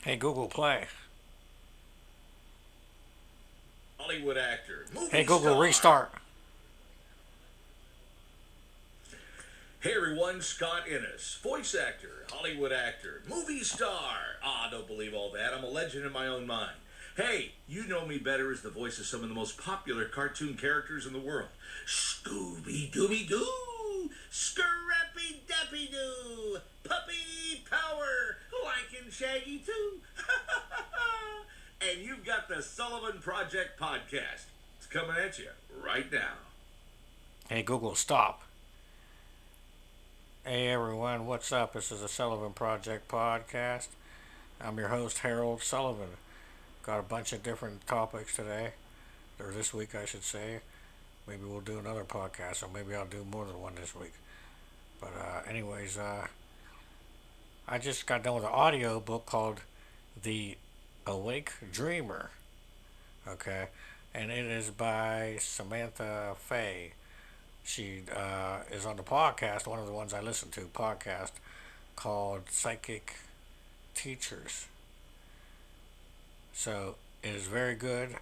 Hey Google, play. Hollywood actor, Hey movie Google, star. restart. Hey everyone, Scott Innes, voice actor, Hollywood actor, movie star. Don't believe all that. I'm a legend in my own mind. Hey, you know me better as the voice of some of the most popular cartoon characters in the world. Scooby Dooby Doo, Scrappy Dappy Doo, Puppy Power, like and Shaggy too. And you've got the Sullivan Project podcast. It's coming at you right now. Hey Google, stop. Hey everyone, what's up? This is the Sullivan Project podcast. I'm your host, Harold Sullivan. Got a bunch of different topics today, or this week, I should say. Maybe we'll do another podcast, or maybe I'll do more than one this week. But, anyways, I just got done with an audio book called The Awake Dreamer. Okay, and it is by Samantha Fay. She is on the podcast, one of the ones I listen to, podcast called Psychic Teachers. So it is very good.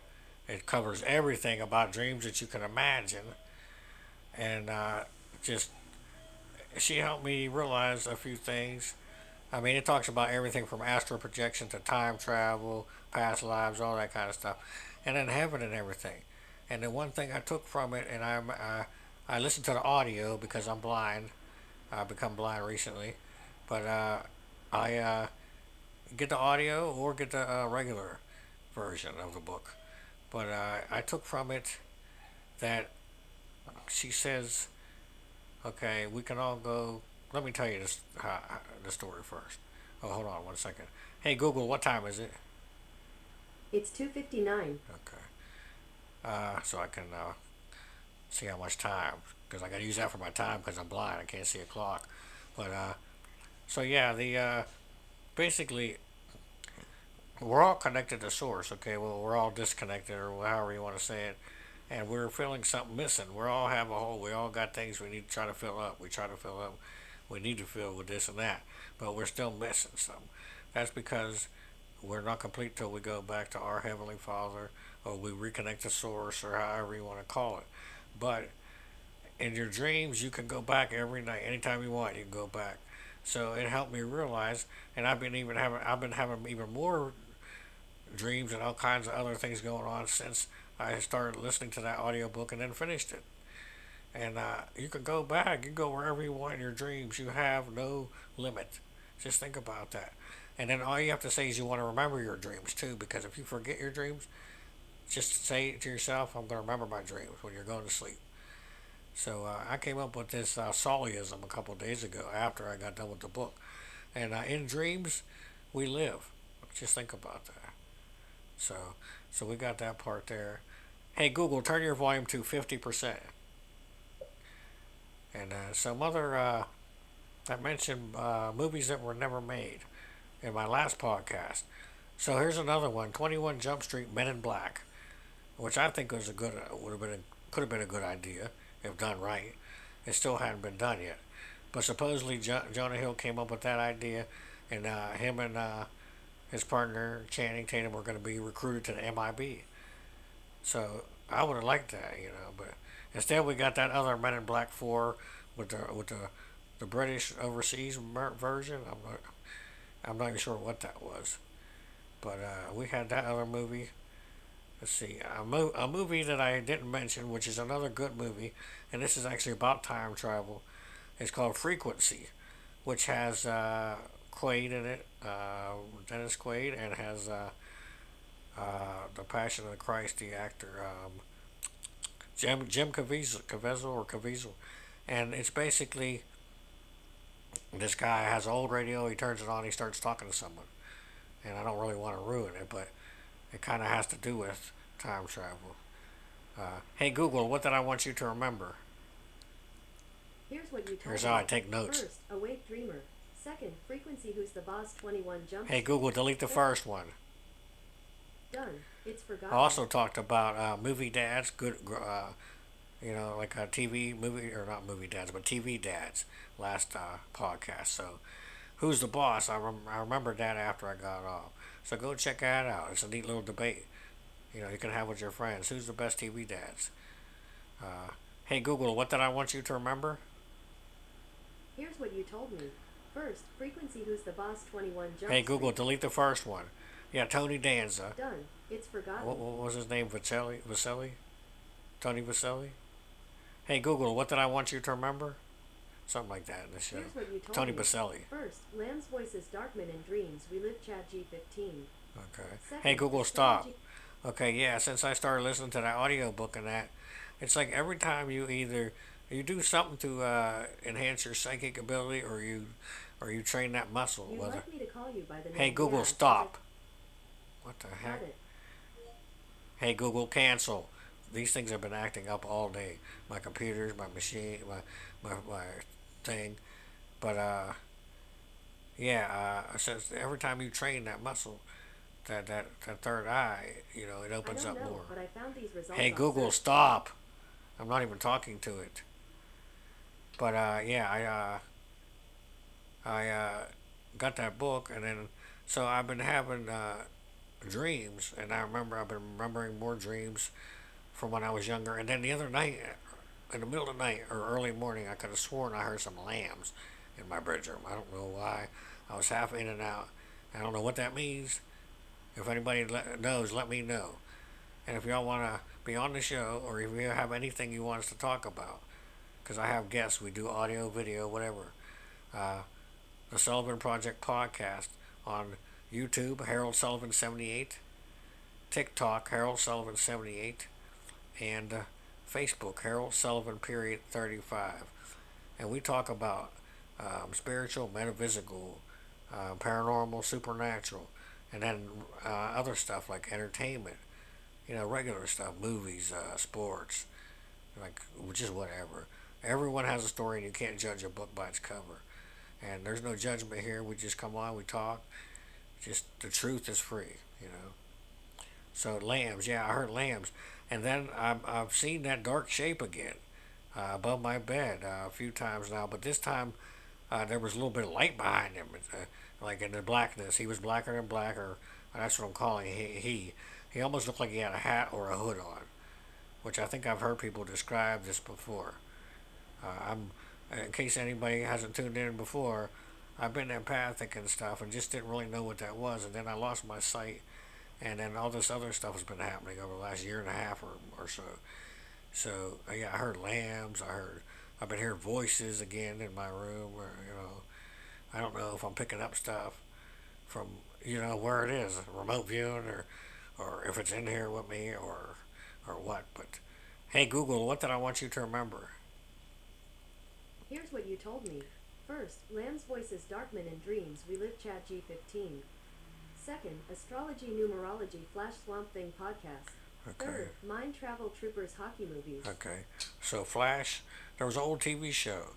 It covers everything about dreams that you can imagine, and just she helped me realize a few things. I mean, it talks about everything from astral projection to time travel, past lives, all that kind of stuff, and then heaven and everything. And the one thing I took from it, and I listened to the audio because I'm blind. I've become blind recently, but I get the audio or get the regular version of the book. But I took from it that she says, okay, we can all go. Let me tell you the story first. Oh, hold on one second. Hey Google, what time is it? It's 2:59. Okay. So I can see how much time, because I got to use that for my time because I'm blind. I can't see a clock. But so yeah, the basically we're all connected to source. Okay, well we're all disconnected or however you want to say it, and we're feeling something missing. We all have a hole. We all got things we need to try to fill up. We try to fill up. We need to fill with this and that, but we're still missing something. That's because we're not complete till we go back to our heavenly Father, or we reconnect to source, or however you want to call it. But in your dreams, you can go back every night, anytime you want. You can go back. So it helped me realize, and I've been having even more dreams and all kinds of other things going on since I started listening to that audiobook and then finished it. And you can go back, you can go wherever you want in your dreams. You have no limit. Just think about that. And then all you have to say is you want to remember your dreams too, because if you forget your dreams, just say to yourself, I'm going to remember my dreams when you're going to sleep. So I came up with this Sullyism a couple of days ago after I got done with the book. And in dreams, we live. Just think about that. So, so we got that part there. Hey Google, turn your volume to 50%. And some other, I mentioned movies that were never made in my last podcast. So here's another one: 21 Jump Street Men in Black, which I think was a good, could have been a good idea if done right. It still hadn't been done yet. But supposedly Jonah Hill came up with that idea, and him and his partner Channing Tatum were going to be recruited to the MIB. So I would have liked that, but instead we got that other Men in Black 4 with the British overseas version. I'm not even sure what that was, but we had that other movie. Let's see, a movie that I didn't mention, which is another good movie, and this is actually about time travel. It's called Frequency, which has Quaid in it, Dennis Quaid, and has the Passion of the Christ, the actor Jim Caviezel, and it's basically this guy has an old radio. He turns it on. He starts talking to someone, and I don't really want to ruin it, but it kind of has to do with time travel. Hey Google, what did I want you to remember? Here's what you Here's told how I me. take notes. First, Awake Dreamer. Second, Frequency Who's the Boss 21 Jump Hey Street. Google, delete the Third, first one. done. It's I forgotten. also talked about movie dads, good, like a TV movie or not movie dads, but TV dads last podcast. So Who's the boss? I remembered that after I got off. So go check that out. It's a neat little debate. You know, you can have with your friends. Who's the best TV dads? Hey Google, what did I want you to remember? Here's what you told me. First, frequency who's the boss 21 Jump Hey Google, Street. delete the first one. Yeah, Tony Danza. Done. It's What, forgotten. what was his name? Vaselli? Vaselli? Tony Vaselli? Hey Google, what did I want you to remember? Something like that in the show. Here's what you told Tony me. Baselli. First, Lamb's voice is Darkman in Dreams. We live Chad G15. Okay. Hey Second, Google, stop. astrology. Okay, yeah, since I started listening to that audio book and that, it's like every time you do something to enhance your psychic ability or you train that muscle. You'd Whether like me to call you by the name. Hey Google, yeah, stop. What the Got heck? it. Hey Google, cancel. These things have been acting up all day. My computers, my machine, my thing. But yeah, since every time you train that muscle, that third eye, you know, it I opens don't up know, more. but I found these results Hey on Google, search. stop. I'm not even talking to it. But yeah, I got that book, and then so I've been having dreams, and I've been remembering more dreams from when I was younger. And then the other night, in the middle of the night or early morning, I could have sworn I heard some lambs in my bedroom. I don't know why. I was half in and out. I don't know what that means. If anybody knows, let me know. And if y'all want to be on the show, or if you have anything you want us to talk about, because I have guests, we do audio, video, whatever. Uh, the Sullivan Project podcast on YouTube, Harold Sullivan 78, TikTok, Harold Sullivan 78, and Facebook, Harold Sullivan period 35. And we talk about spiritual, metaphysical, paranormal, supernatural, and then other stuff like entertainment, you know, regular stuff, movies, sports, like just whatever. Everyone has a story, and you can't judge a book by its cover. And there's no judgment here. We just come on, we talk. Just the truth is free, you know. So lambs, yeah, I heard lambs, and then I've seen that dark shape again above my bed a few times now. But this time there was a little bit of light behind him, like in the blackness. He was blacker and blacker. That's what I'm calling he almost looked like he had a hat or a hood on, which I think I've heard people describe this before. I'm in case anybody hasn't tuned in before. I've been empathic and stuff, and just didn't really know what that was, and then I lost my sight, and then all this other stuff has been happening over the last year and a half or so. So yeah, I heard lambs. I've been hearing voices again in my room. Or, you know, I don't know if I'm picking up stuff from where it is, remote viewing, or if it's in here with me or what. But hey Google, what did I want you to remember? Here's what you told me. First, Lamb's voice is Darkman in Dreams. We live Chad G15. Second, astrology, numerology, Flash Swamp Thing podcast. Okay. Third, Mind Travel Troopers hockey movies. Okay. So Flash, there was an old TV show.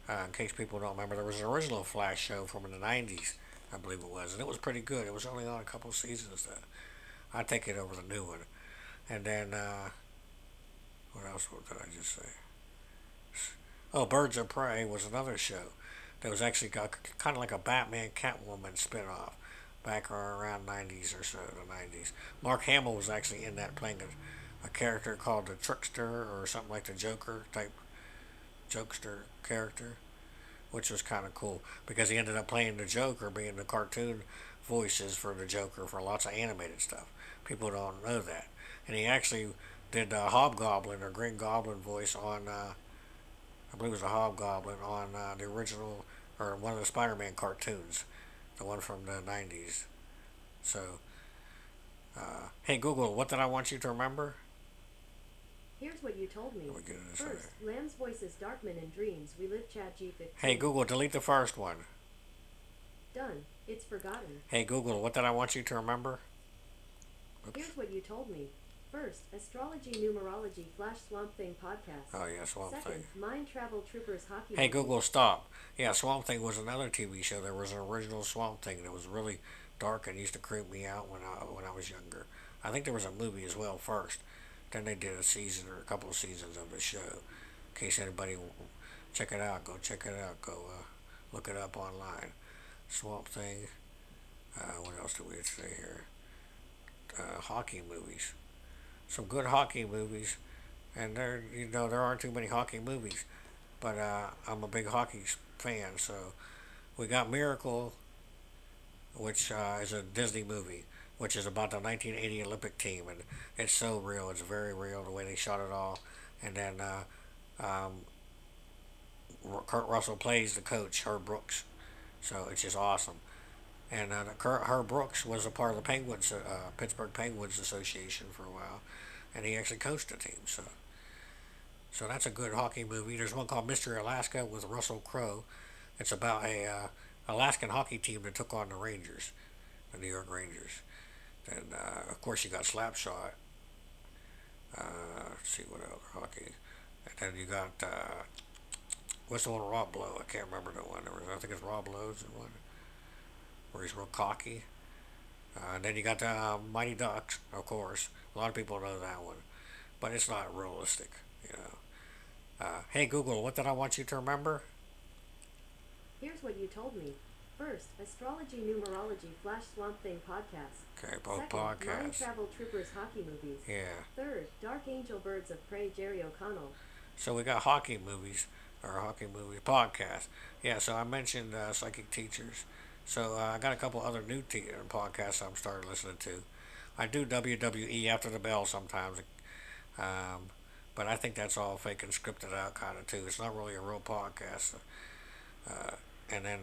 In case people don't remember, there was an original Flash show from the '90s, I believe it was, and it was pretty good. It was only on a couple of seasons. I take it over the new one. And then what else did I just say? Oh, Birds of Prey was another show that was actually got kind of like a Batman Catwoman spinoff back around '90s or so, the '90s. Mark Hamill was actually in that playing a character called the Trickster or something like the Joker type jokester character, which was kind of cool because he ended up playing the Joker, being the cartoon voices for the Joker for lots of animated stuff. People don't know that, and he actually did Hobgoblin or Green Goblin voice on, I believe it was a Hobgoblin on the original or one of the Spider-Man cartoons, the one from the '90s. So, hey Google, what did I want you to remember? Here's what you told me. First, Lamb's voice is Darkman in Dreams. We live Chad G15. Hey Google, delete the first one. Done. It's forgotten. Hey Google, what did I want you to remember? Oops. Here's what you told me. First, astrology, numerology, Flash Swamp Thing podcast. Oh yeah, Swamp Second, Thing. Mind Travel Troopers hockey Hey movies. Google, stop. Yeah, Swamp Thing was another TV show. There was an original Swamp Thing that was really dark and used to creep me out when I was younger. I think there was a movie as well first. Then they did a season or a couple of seasons of the show. In case anybody check it out, go check it out. Go look it up online. Swamp Thing. What else do we say here? Hockey movies. Some good hockey movies, and there aren't too many hockey movies, but I'm a big hockey fan. So we got Miracle, which is a Disney movie, which is about the 1980 Olympic team, and it's so real. It's very real the way they shot it all, and then Kurt Russell plays the coach, Herb Brooks. So it's just awesome. And Herb Brooks was a part of the Penguins, Pittsburgh Penguins Association for a while, and he actually coached the team. So that's a good hockey movie. There's one called Mystery Alaska with Russell Crowe. It's about a Alaskan hockey team that took on the Rangers, the New York Rangers. And of course you got Slapshot. Let's see what other hockey. And then you got what's the one with Rob Lowe? I can't remember the one. I think it's Rob Lowe's the one where he's real cocky. And then you got the Mighty Ducks, of course. A lot of people know that one, but it's not realistic, you know. Hey Google, what did I want you to remember? Here's what you told me. First, Astrology Numerology Flash Swamp Thing podcast. Okay, both Second, podcasts. Mind Travel Troopers hockey movies. Yeah. Third, Dark Angel Birds of Prey Jerry O'Connell. So we got hockey movies, or hockey movies podcast. Yeah, so I mentioned psychic teachers. So I got a couple other new podcasts I'm starting listening to. I do WWE after the bell sometimes, but I think that's all fake and scripted out kind of too. It's not really a real podcast. And then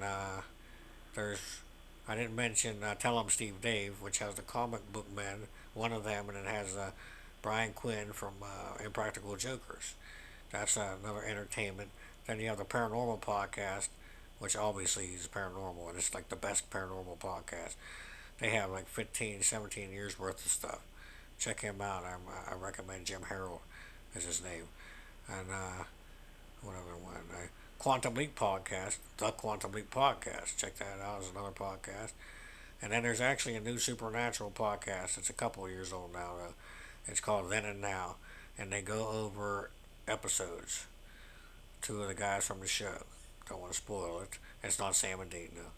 there's, I didn't mention Tell 'em Steve Dave, which has the comic book men, one of them, and it has Brian Quinn from Impractical Jokers. That's another entertainment. Then you have the Paranormal Podcast, which obviously is paranormal, and it's like the best paranormal podcast. They have like 15, 17 years worth of stuff. Check him out. I recommend Jim Harold is his name. And what other one? Quantum Leap Podcast, the Quantum Leap Podcast. Check that out. It's another podcast. And then there's actually a new supernatural podcast. It's a couple of years old now, though. It's called Then and Now. And they go over episodes. Two of the guys from the show. Don't want to spoil it. It's not Sam and Dean, though.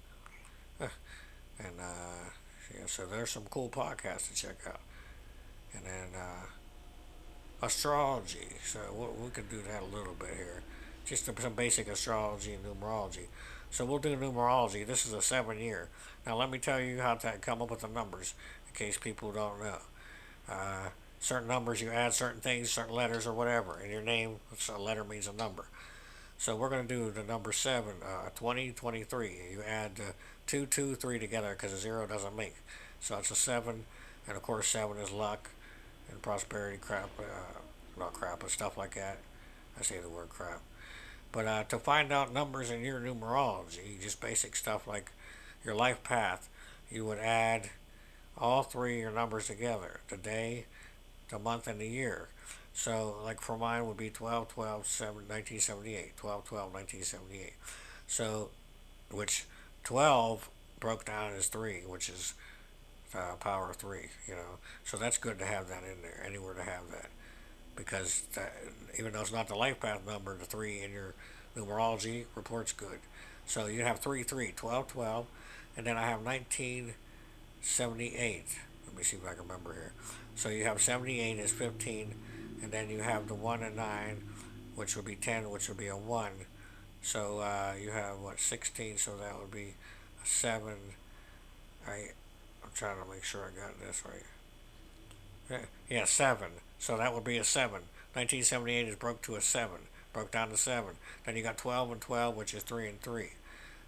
And, yeah, so there's some cool podcasts to check out. And then, astrology. So we can do that a little bit here. Just some basic astrology and numerology. So we'll do numerology. This is a 7-year. Now let me tell you how to come up with the numbers in case people don't know. Certain numbers, you add certain things, certain letters or whatever. In your name, so a letter means a number. So we're going to do the number 7, 20, 23. You add 2, 2, 3 together because a 0 doesn't make. So it's a 7. And of course 7 is luck and prosperity, crap, not crap, but stuff like that. I say the word crap. But to find out numbers in your numerology, just basic stuff like your life path, you would add all three of your numbers together, the day, the month, and the year. So, like for mine would be 12 12 7, 1978. 12 12 1978. So, which 12 broke down as 3, which is power of 3, you know. So that's good to have that in there, anywhere to have that. Because that, even though it's not the life path number, the 3 in your numerology report's good. So you have 3 3, 12 12, and then I have 1978. Let me see if I can remember here. So you have 78 is 15, and then you have the 1 and 9, which would be 10, which would be a 1. So you have, 16, so that would be a 7. I'm trying to make sure I got this right. Yeah, 7. So that would be a 7. 1978 is broke to a 7. Broke down to 7. Then you got 12 and 12, which is 3 and 3.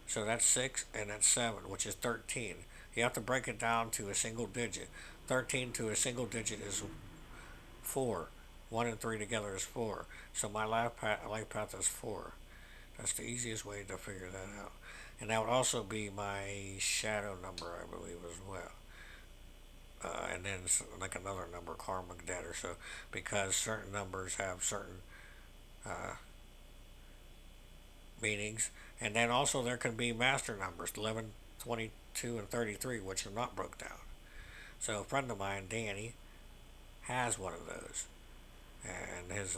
So that's 6 and that's 7, which is 13. You have to break it down to a single digit. 13 to a single digit is 4. 1 and 3 together is 4. So my life path is 4. That's the easiest way to figure that out. And that would also be my shadow number, I believe, as well. And then like another number, karmic debt, or so, because certain numbers have certain meanings. And then also there can be master numbers, 11, 22, and 33, which are not broke down. So a friend of mine, Danny, has one of those, and his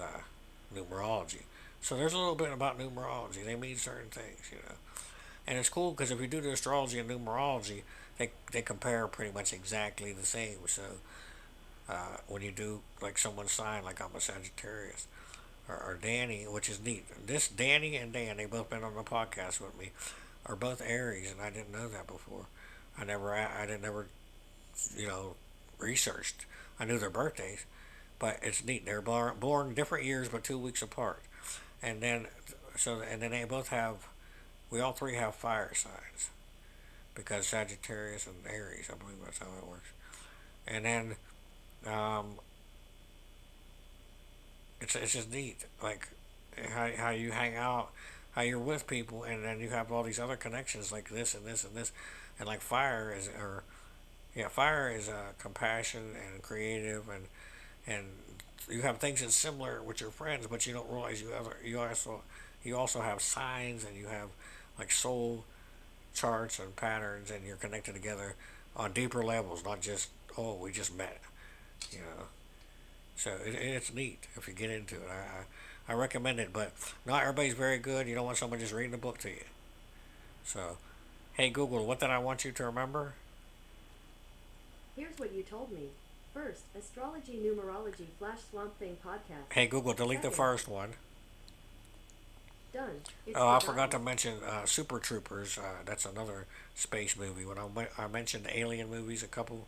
numerology. So there's a little bit about numerology. They mean certain things, you know. And it's cool because if you do the astrology and numerology, they compare pretty much exactly the same. So when you do like someone's sign, like I'm a Sagittarius, or Danny, which is neat. This Danny and Dan, they both been on the podcast with me, are both Aries, and I didn't know that before. I didn't never, you know, researched. I knew their birthdays, but it's neat. They're born different years, but 2 weeks apart. And then, and then they both have. We all three have fire signs because Sagittarius and Aries. I believe that's how it works. And then, um, it's just neat, like how you hang out, how you're with people, and then you have all these other connections like this and this and this, and like fire is or yeah, fire is compassion and creative and you have things that's similar with your friends, but you don't realize you also have signs and you have like soul charts and patterns, and you're connected together on deeper levels, not just oh we just met, you know. So it's neat if you get into it. I recommend it, but not everybody's very good. You don't want someone just reading the book to you. So, hey Google, what did I want you to remember? Here's what you told me. First, astrology numerology flash swamp thing podcast. Hey Google, delete the Second, first one. done. It's Oh, I forgot to forgotten. mention Super Troopers. That's another space movie. When I mentioned alien movies a couple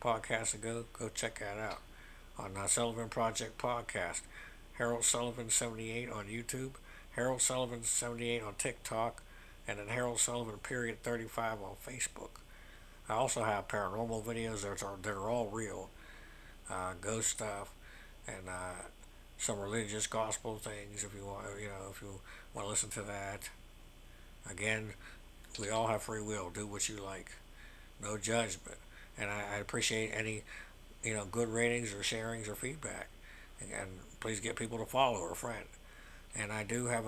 podcasts ago, go check that out on Sullivan Project Podcast. Harold Sullivan 78 on YouTube, Harold Sullivan 78 on TikTok, and then Harold Sullivan period 35 on Facebook. I also have paranormal videos that are all real, ghost stuff, and some religious gospel things. If you want, if you want to listen to that. Again, we all have free will. Do what you like. No judgment. And I appreciate any good ratings or sharings or feedback. And please get people to follow or friend. And I do have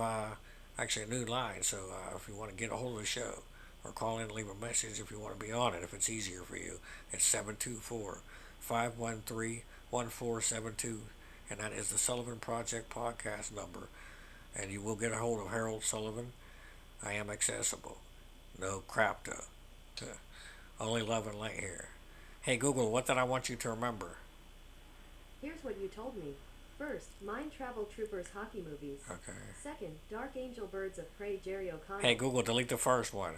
actually a new line, so if you want to get a hold of the show or call in and leave a message if you want to be on it, if it's easier for you, it's 724-513-1472, and that is the Sullivan Project podcast number. And you will get a hold of Harold Sullivan. I am accessible. No crap though. Only love and light here. Hey Google, what did I want you to remember? Here's what you told me. First, Mind Travel Troopers hockey movies. Okay. Second, Dark Angel Birds of Prey Jerry O'Connell. Hey Google, delete the first one.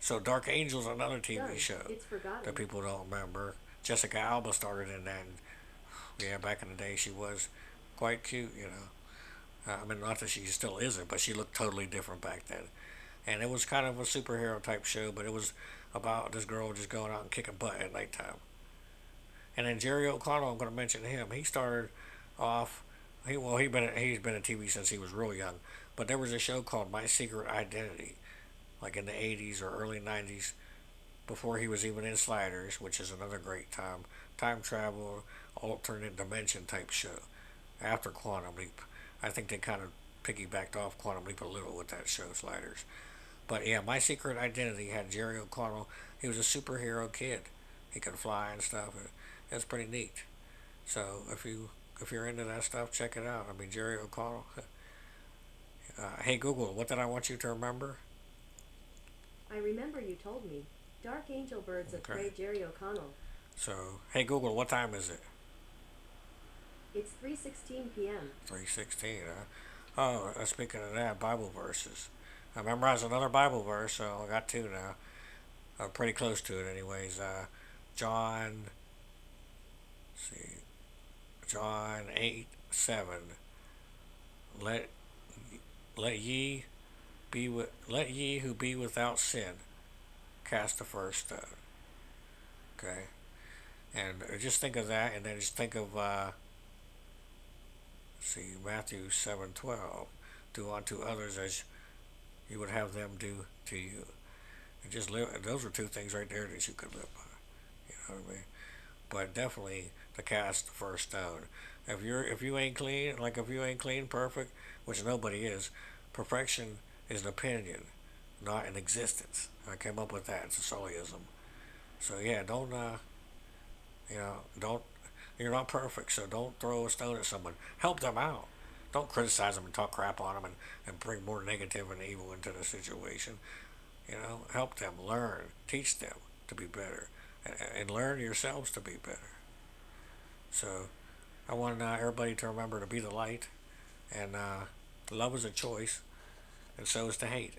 So Dark Angel's another TV Done. show It's forgotten. that people don't remember. Jessica Alba started in that. And, yeah, back in the day she was quite cute, you know. I mean, not that she still isn't, but she looked totally different back then. And it was kind of a superhero type show, but it was about this girl just going out and kicking butt at nighttime. And then Jerry O'Connell, I'm going to mention him. He started off. He's been in TV since he was real young. But there was a show called My Secret Identity, like in the '80s or early '90s, before he was even in Sliders, which is another great time travel, alternate dimension type show. After Quantum Leap, I think they kind of piggybacked off Quantum Leap a little with that show Sliders. But yeah, My Secret Identity had Jerry O'Connell. He was a superhero kid. He could fly and stuff. It's pretty neat. So if you're into that stuff, check it out. I mean, Jerry O'Connell. Hey Google, what did I want you to remember? I remember you told me. Dark Angel Birds of Okay. Prey Jerry O'Connell. So, hey Google, what time is it? It's 3:16 p.m. 3:16. Oh, speaking of that, Bible verses. I memorized another Bible verse, so I got two now. I'm pretty close to it, anyways. John. Let's see. John 8:7. Let let ye let ye who be without sin cast the first stone. Okay, and just think of that, and then just think of see Matthew 7:12. Do unto others as you would have them do to you. And just live. Those are two things right there that you could live by. You know what I mean? But definitely to cast the first stone. If you ain't clean, like if you ain't clean, perfect, which nobody is, perfection is an opinion, not an existence. I came up with that. It's a Sullyism. So yeah, don't don't. You're not perfect, so don't throw a stone at someone. Help them out. don't criticize them and talk crap on them and bring more negative and evil into the situation. Help them learn, teach them to be better, and learn yourselves to be better. So I want everybody to remember to be the light, and love is a choice, and so is to hate.